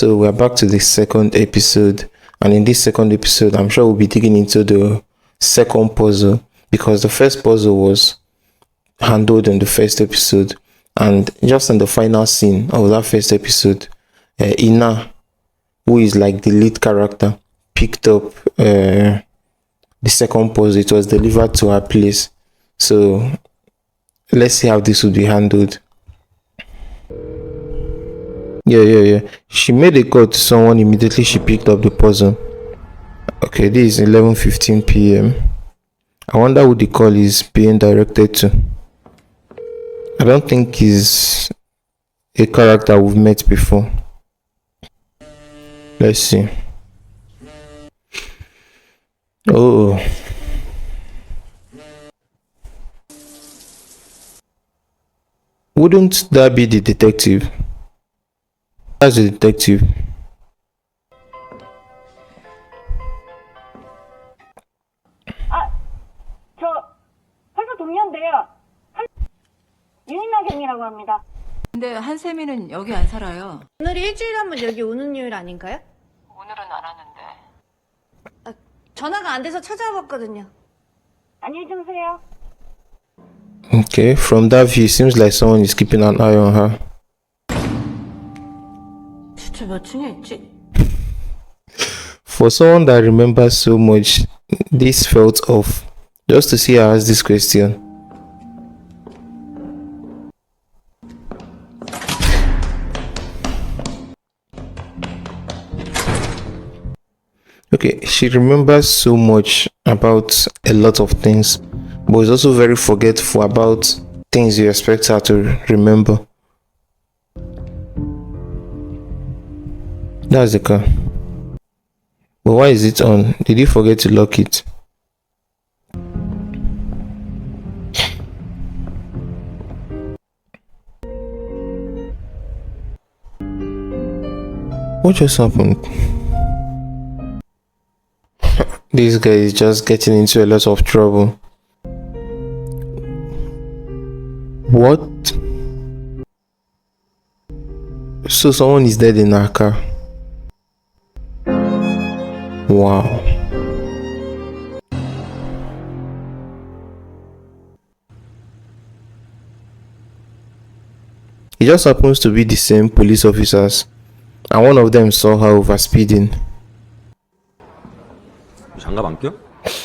So we're back to the second episode, and in this second episode, I'm sure we'll be digging into the second puzzle because the first puzzle was handled in the first episode, and just in the final scene of that first episode, Ina, who is like the lead character, picked up the second puzzle. It was delivered to her place. So let's see how this would be handled. Yeah. She made a call to someone immediately she picked up the puzzle. Okay, this is 11:15 p.m. I wonder who the call is being directed to. I don't think he's a character we've met before. Let's see. Oh. Wouldn't that be the detective? That's the detective. 저 회사 동료인데요. 유인나경이라고 합니다. 근데 한세미는 여기 안 살아요. 오늘이 일주일에 한 번 여기 오는 요일 아닌가요? 오늘은 안 하는데. 전화가 안 돼서 찾아봤거든요. 안녕히 주무세요. Okay, from that view, it seems like someone is keeping an eye on her. 대체 몇 층에 있지? For someone that remembers so much, this felt off. Just to see her ask this question. Okay, she remembers so much about a lot of things, but is also very forgetful about things you expect her to remember. That's the car. But why is it on? Did you forget to lock it? What just happened? This guy is just getting into a lot of trouble. What? So someone is dead in our car. Wow. It just happens to be the same police officers, and one of them saw her overspeeding. 장갑 안 껴?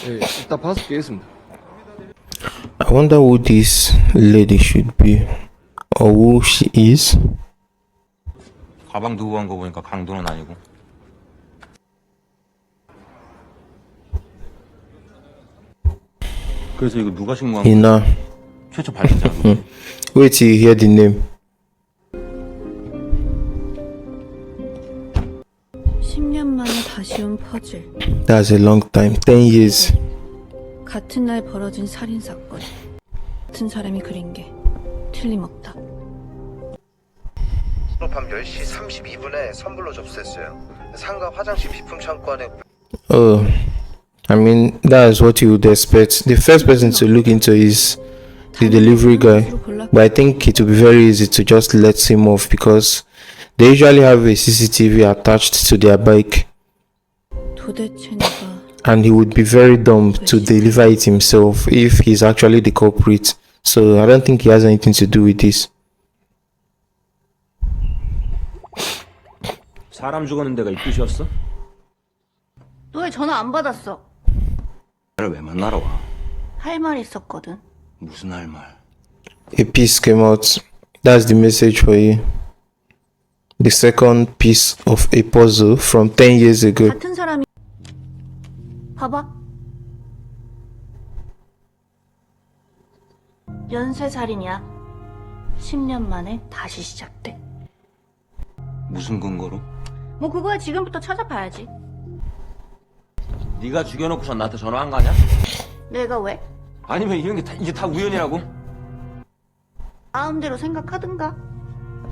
예, 이따 봐서 끼겠습니다. I wonder who this lady should be, or who she is. 가방 두고 간 거 보니까 강도는 아니고. 그래서 이거 누가 신고한 거야? Ina. 최초 발견자. Wait till you hear the name. 10년 만에 다시 온 퍼즐. That's a long time. 10 years. 같은 날 벌어진 살인 사건. 같은 사람이 그린 게 틀림없다. 밤 10시 32분에 선불로 접수했어요. 상가 화장실 비품 창고 안에. Oh, I mean, that's what you would expect. The first person to look into is the delivery guy, but I think it would be very easy to just let him off because they usually have a CCTV attached to their bike, 도대체 누가 and he would be very dumb to deliver it himself if he's actually the culprit. So I don't think he has anything to do with this. 사람 죽었는 데가 이 뜻이었어? 너 왜 전화 안 받았어? 나를 왜 만나러 와? 할 말 있었거든. 무슨 할 말? A piece came out. That's the message for you. The second piece of a puzzle from 10 years ago. 같은 사람이 봐봐. 연쇄살인이야. 10년 만에 다시 시작돼. 무슨 근거로? 뭐 그거야 지금부터 찾아봐야지. 네가 죽여놓고선 나한테 전화 한 거 아니야? 내가 왜? 아니면 이런 게 이게 다 우연이라고? 마음대로 생각하든가.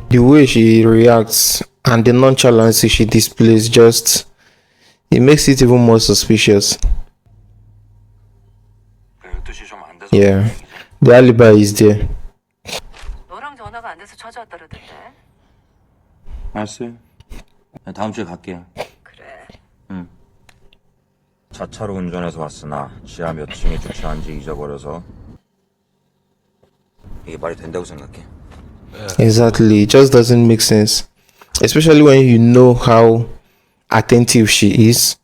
The way she reacts and the nonchalance she displays it makes it even more suspicious. 뜻이 좀 안 돼서. Yeah, the alibi is there. 너랑 전화가 안 돼서 찾아왔다 그러던데. 알았어요. 다음 주에 갈게요. 그래. 응. 자차로 운전해서 왔으나 지하 몇 층에 주차한지 잊어버려서 이게 말이 된다고 생각해? Exactly. It just doesn't make sense. Especially when you know how attentive she is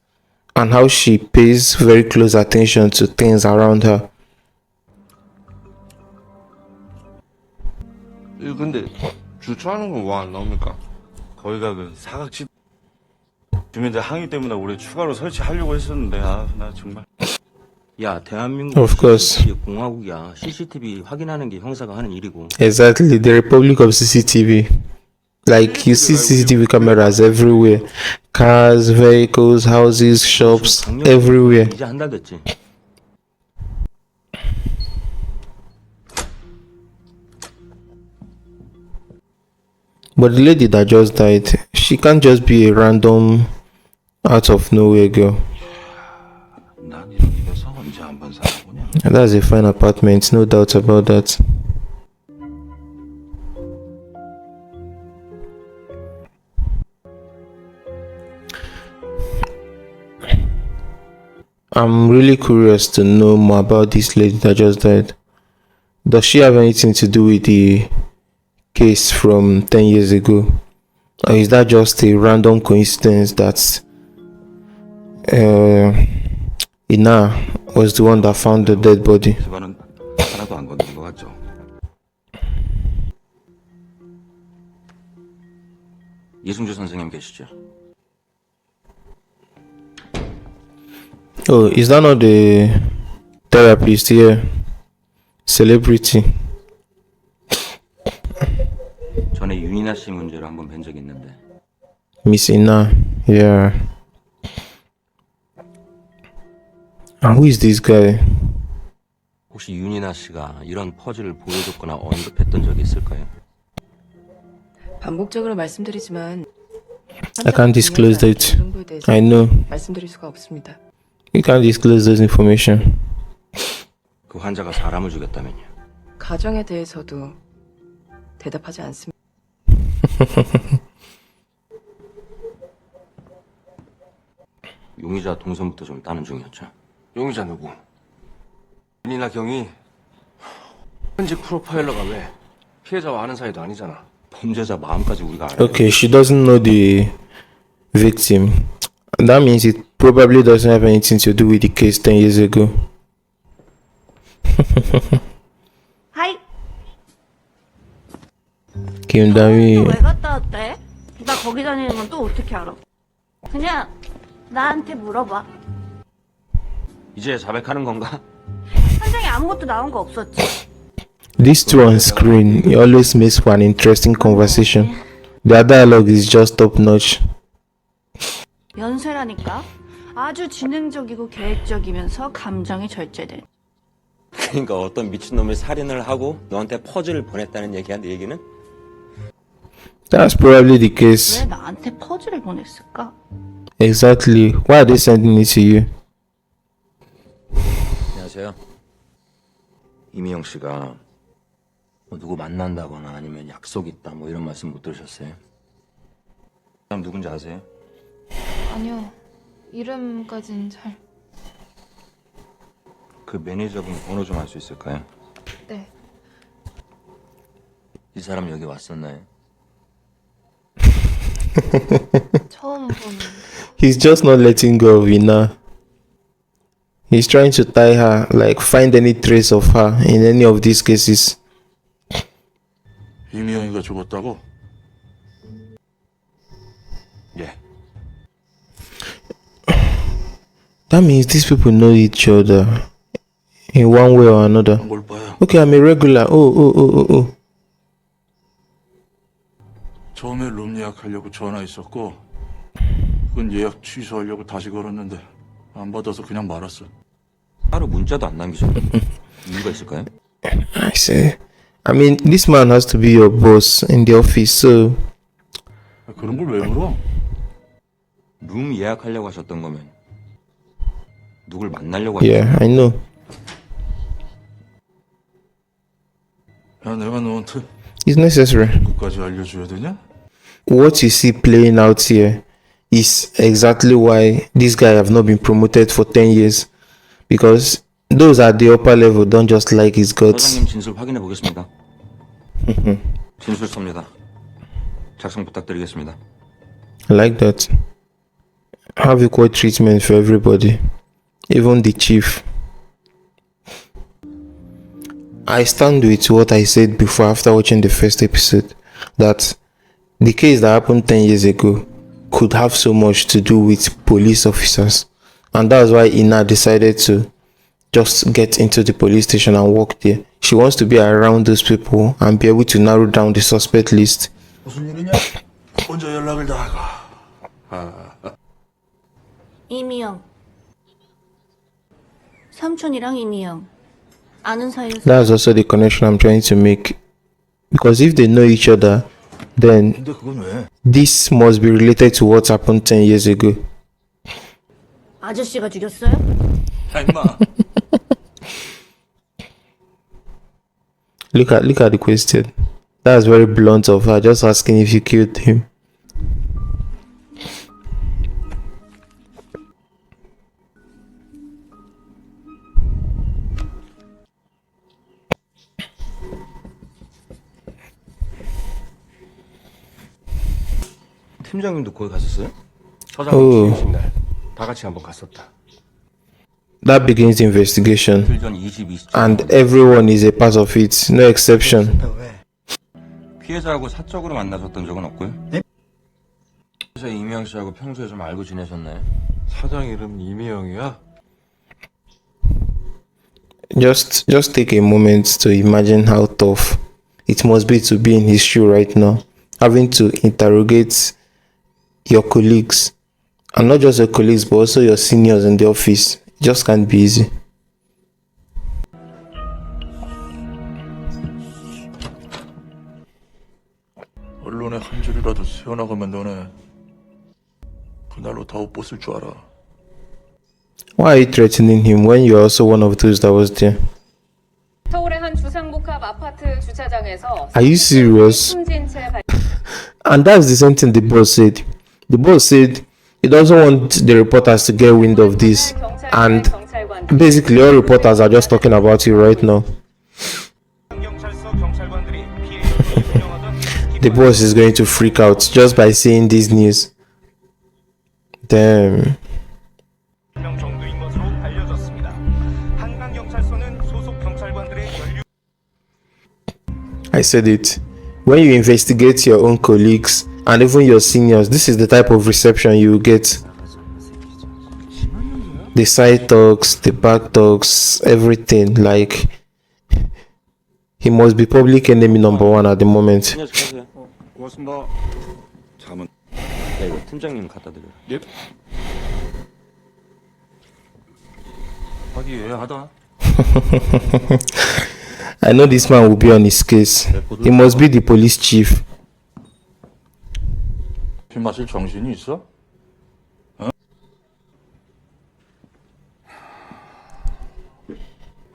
and how she pays very close attention to things around her. 이거 근데 주차하는 건 왜 안 나옵니까? 거기가 그 사각지 주민들 항의 때문에 올해 추가로 설치하려고 했었는데 나 정말 야, 대한민국 Of course. CCTV 공화국이야. CCTV 확인하는 게 형사가 하는 일이고. Exactly. The Republic of CCTV. Like you see CCTV cameras everywhere. Cars, vehicles, houses, shops, everywhere. 이제 한 달 됐지. But the lady that just died, she can't just be a random out of nowhere girl. 난 이런 데서 언제 한번 살아보냐. And that's a fine apartment, no doubt about that. I'm really curious to know more about this lady that just died. Does she have anything to do with the case from 10 years ago? Or is that just a random coincidence that Ina was the one that found the dead body? 집안은 하나도 안 건드린 것 같죠. 이승주 선생님 계시죠? Oh, is that not the therapist here? Celebrity. 전에 윤이나 씨 문제로 한번 뵌 적이 있는데 Miss Ina. Yeah. And who is this guy? 혹시 윤이나 씨가 이런 퍼즐을 보여줬거나 언급했던 적이 있을까요? 반복적으로 말씀드리지만 I can't disclose that. 정보에 대해서 I know. 말씀드릴 수가 없습니다. You can't disclose this information. 그 환자가 사람을 죽였다면요. 가정에 대해서도 대답하지 않습니다. 용의자 동선부터 좀 따는 중이었죠. 용의자 누구? 윤이나 경이 현직 프로파일러가 왜 피해자와 아는 사이도 아니잖아. 범죄자 마음까지 우리가 알아요. Okay, she doesn't know the victim. That means it probably doesn't have anything to do with the case 10 years ago. 하이. 김다미. 왜 갔다 왔대? 나 거기 다니는 건 또 어떻게 알아? 그냥 나한테 물어봐. 이제 자백하는 건가? 현장에 아무것도 나온 거 없었지? These two on screen, it always makes for an interesting conversation. Their dialogue is just top notch. 연쇄라니까. 아주 지능적이고 계획적이면서 감정이 절제된. 그러니까 어떤 미친놈이 살인을 하고 너한테 퍼즐을 보냈다는 얘기야, 내 얘기는? That's probably the case. 왜 나한테 퍼즐을 보냈을까? Exactly. Why are they sending it to you? 안녕하세요. 이미영 씨가 뭐 누구 만난다거나 아니면 약속 있다 뭐 이런 말씀 못 들으셨어요? 그 사람 누군지 아세요? 아니요. 이름까진 잘. 그 매니저분 번호 좀 알 수 있을까요? 네. 이 사람 여기 왔었나요? 처음 보는. He's just not letting go of Ina. He's trying to tie her, like find any trace of her in any of these cases. 이미영이가 죽었다고? 예. That means these people know each other in one way or another. 뭘 봐요? Okay, I'm a regular. Oh. 처음에 룸 예약하려고 전화했었고 그건 예약 취소하려고 다시 걸었는데 안 받아서 그냥 말았어. 따로 문자도 안 남기셨고 이유가 있을까요? I say, I mean, this man has to be your boss in the office, so 그런 걸 왜 물어? 룸 예약하려고 하셨던 거면 누굴 만나려고 하셨어요? yeah, I know. 야, 내가 너한테 It's necessary. 그까지 알려줘야 되냐? What you see playing out here is exactly why this guy have not been promoted for 10 years, because those at the upper level don't just like his guts. 사장님 진술 확인해 보겠습니다. 진술서입니다. 작성 부탁드리겠습니다. I like that. Have equal treatment for everybody, even the chief. I stand with what I said before after watching the first episode, that the case that happened 10 years ago could have so much to do with police officers, and that's why Ina decided to just get into the police station and work there. She wants to be around those people and be able to narrow down the suspect list. 무슨 일이냐? 먼저 연락을 다 하고. 이미영. 삼촌이랑 이미영. 아는 사이에서. That's also the connection I'm trying to make, because if they know each other, then 근데 그건 왜? this must be related to what happened 10 years ago. 아저씨가 죽였어요? 야 임마. Look at the question. That's very blunt of her, just asking if you killed him. 팀장님도 거기 갔었어요? 서장님 취임식 날다 같이 한번 갔었다. That begins the investigation, 필전 22시 and everyone is a part of it, no exception. 피해자하고 사적으로 만나셨던 적은 없고요. 그래서 이미영 씨하고 평소에 좀 알고 지내셨나요? 사장 이름 이미영이야? Just take a moment to imagine how tough it must be to be in his shoe right now, having to interrogate your colleagues, and not just your colleagues but also your seniors in the office. It just can't be easy. 언론에 한 줄이라도 새어나가면 너네 그날로 다 옷벗을 줄 알아. Why are you threatening him when you're also one of those that was there? 서울의 한 주상복합 아파트 주차장에서 Are you serious? 숨진 채 발... And that's the same thing the boss said. The boss said he doesn't want the reporters to get wind of this, and basically all reporters are just talking about it right now. The boss is going to freak out just by seeing this news. Damn. I said it. When you investigate your own colleagues and even your seniors, this is the type of reception you will get. The side talks, the back talks, everything. Like, he must be public enemy number one at the moment. 안녕하세요. 고맙습니다. 잠깐만. 야, 이거 팀장님 갖다 드려. 예? 화기애애하다. I know this man will be on his case. He must be the police chief. 피 마실 정신이 있어? 어?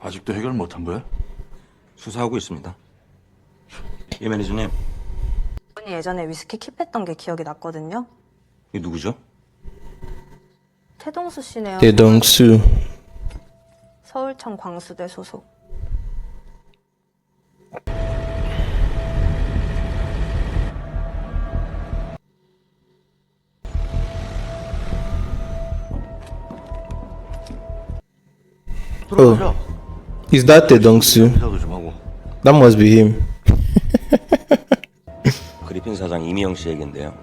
아직도 해결 못한 거야? 수사하고 있습니다. 이 매니저님, 분이 예전에 위스키 킵했던 게 기억이 났거든요. 이 누구죠? 태동수 씨네요. 대동수. 서울청 광수대 소속. Oh, is that 대동수? 인사도 좀 하고. That must be him. 그리핀 사장 이미영 씨 얘긴데요.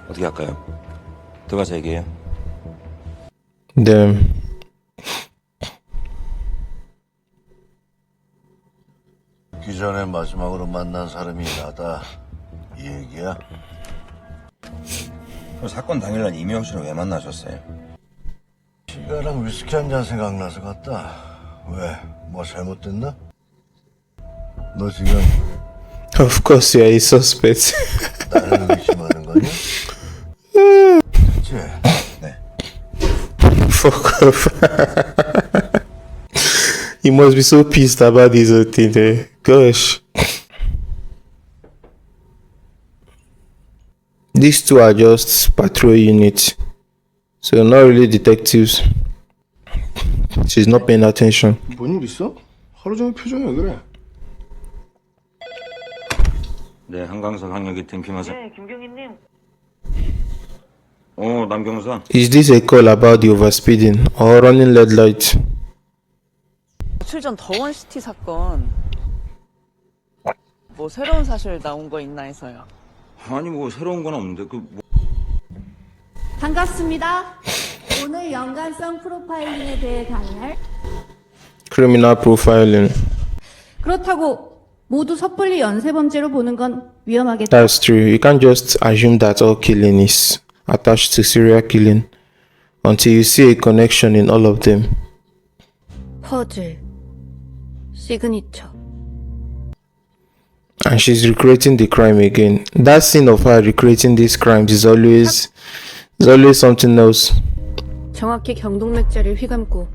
어떻게 할까요? 들어가서 얘기해요. Damn. 그 전에 마지막으로 만난 사람이 나다. 이 얘기야? 그럼 사건 당일날 이미영 씨는 왜 만나셨어요? 시가랑 위스키 한 잔 생각나서 갔다. 왜? 뭐 잘못됐나? 너 지금 Of course, you are a suspect. 나를 의심하는 거니? 그치? 네. Fuck off. He must be so pissed about this whole thing there. Gosh. These two are just patrol units, so not really detectives. She's not paying attention. 뭔 일 있어? 하루 종일 표정이 왜 그래? 네, 한강석 항력이 탱킹하세요. 네, 김경희님. 남경사. Is this a call about the overspeeding or running red light? 며칠 전 더원시티 사건. 뭐 새로운 사실 나온 거 있나 해서요. 아니 뭐 새로운 건 없는데 반갑습니다. 오늘 연관성 프로파일링에 대해 강의할. Criminal profiling. 그렇다고 모두 섣불리 연쇄범죄로 보는 건 위험하겠다. That's true. You can't just assume that all killing is attached to serial killing until you see a connection in all of them. 퍼즐, 시그니처. And she's recreating the crime again. That scene of her recreating these crimes is always something else. 정확히 경동맥자를 휘감고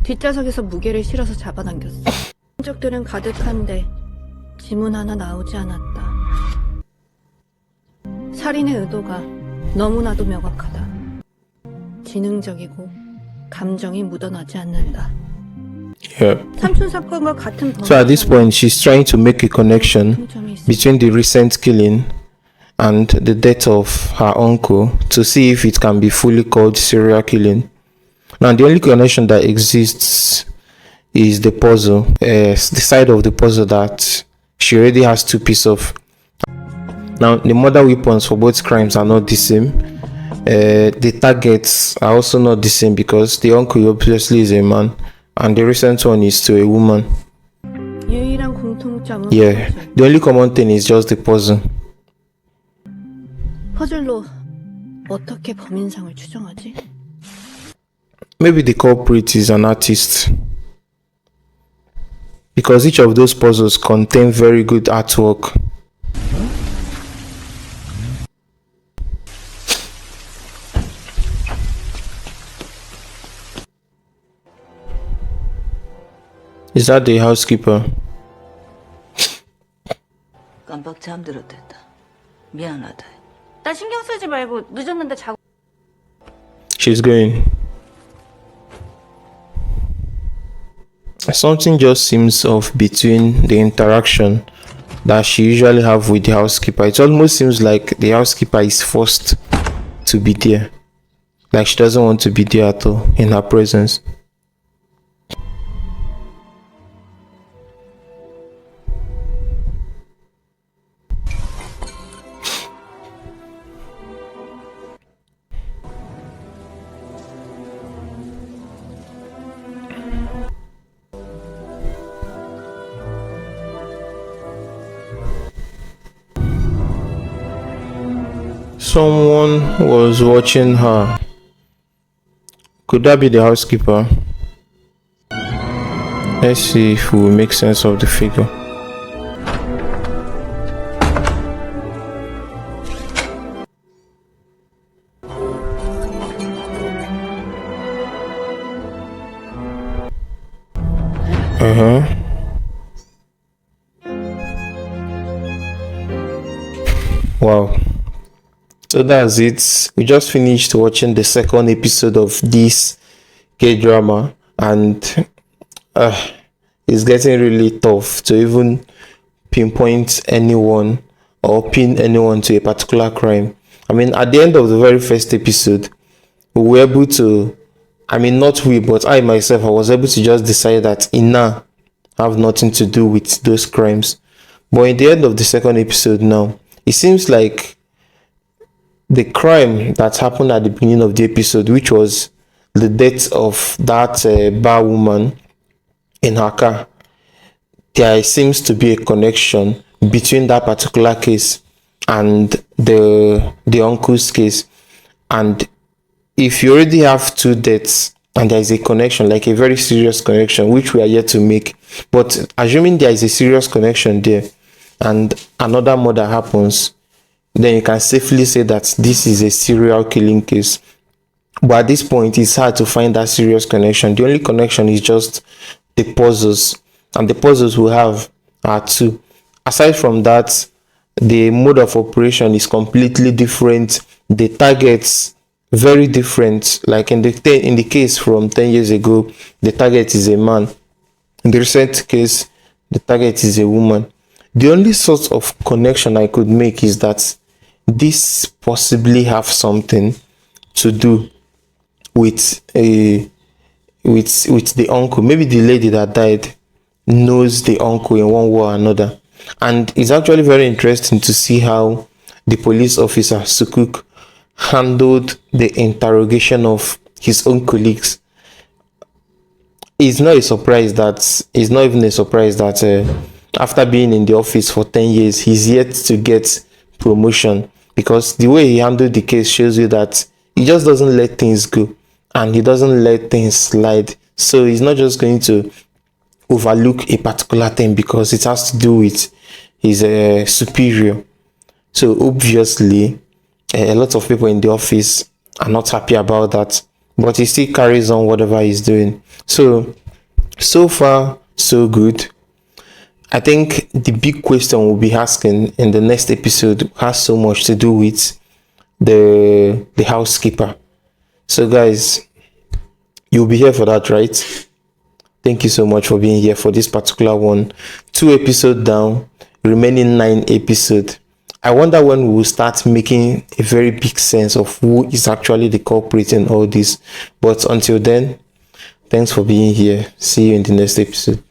뒷좌석에서 무게를 실어서 잡아당겼어. 흔적들은 가득한데 지문 하나 나오지 않았다. 살인의 의도가 너무나도 명확하다. 지능적이고 감정이 묻어나지 않는다. Yeah. 삼촌 사건과 같은 So at this point, she's trying to make a connection between the recent killing and the death of her uncle to see if it can be fully called serial killing. Now, the only connection that exists is the puzzle, the side of the puzzle that she already has two pieces of. Now, the murder weapons for both crimes are not the same. The targets are also not the same because the uncle obviously is a man and the recent one is to a woman. 유일한 공통점은 Yeah, the only common thing is just the puzzle. 퍼즐로 어떻게 범인상을 추정하지? Maybe the culprit is an artist, because each of those puzzles contain very good artwork. Is that the housekeeper? 깜빡 잠들었댔다. 미안하다. 나 신경 쓰지 말고 늦었는데 자고. She's going. Something just seems off between the interaction that she usually have with the housekeeper. It almost seems like the housekeeper is forced to be there, like she doesn't want to be there at all in her presence. Someone was watching her. Could that be the housekeeper? Let's see if we make sense of the figure. Wow. So that's it. We just finished watching the second episode of this Kdrama, and it's getting really tough to even pinpoint anyone or pin anyone to a particular crime. I mean, at the end of the very first episode, we were able to, I mean, not we, but I myself, I was able to just decide that Ina have nothing to do with those crimes. But in the end of the second episode now, it seems like the crime that happened at the beginning of the episode, which was the death of that bar woman in her car, there seems to be a connection between that particular case and the uncle's case. And if you already have two deaths and there is a connection, like a very serious connection, which we are yet to make, but assuming there is a serious connection there and another murder happens, then you can safely say that this is a serial killing case. But at this point, it's hard to find that serious connection. The only connection is just the puzzles, and the puzzles we have are two. Aside from that, the mode of operation is completely different, the targets very different. Like in the case from 10 years ago, the target is a man. In the recent case, the target is a woman. The only sort of connection I could make is that this possibly have something to do with a with the uncle. Maybe the lady that died knows the uncle in one way or another. And it's actually very interesting to see how the police officer Sukuk handled the interrogation of his own colleagues. It's not even a surprise that after being in the office for 10 years, he's yet to get promotion, because the way he handled the case shows you that he just doesn't let things go and he doesn't let things slide. So he's not just going to overlook a particular thing because it has to do with his superior. So obviously, a lot of people in the office are not happy about that, but he still carries on whatever he's doing. So far, so good. I think the big question we'll be asking in the next episode has so much to do with the housekeeper. So guys, you'll be here for that, right? Thank you so much for being here for this particular one. 2 episodes down, remaining 9 episodes. I wonder when we will start making a very big sense of who is actually the culprit in all this. But until then, thanks for being here. See you in the next episode.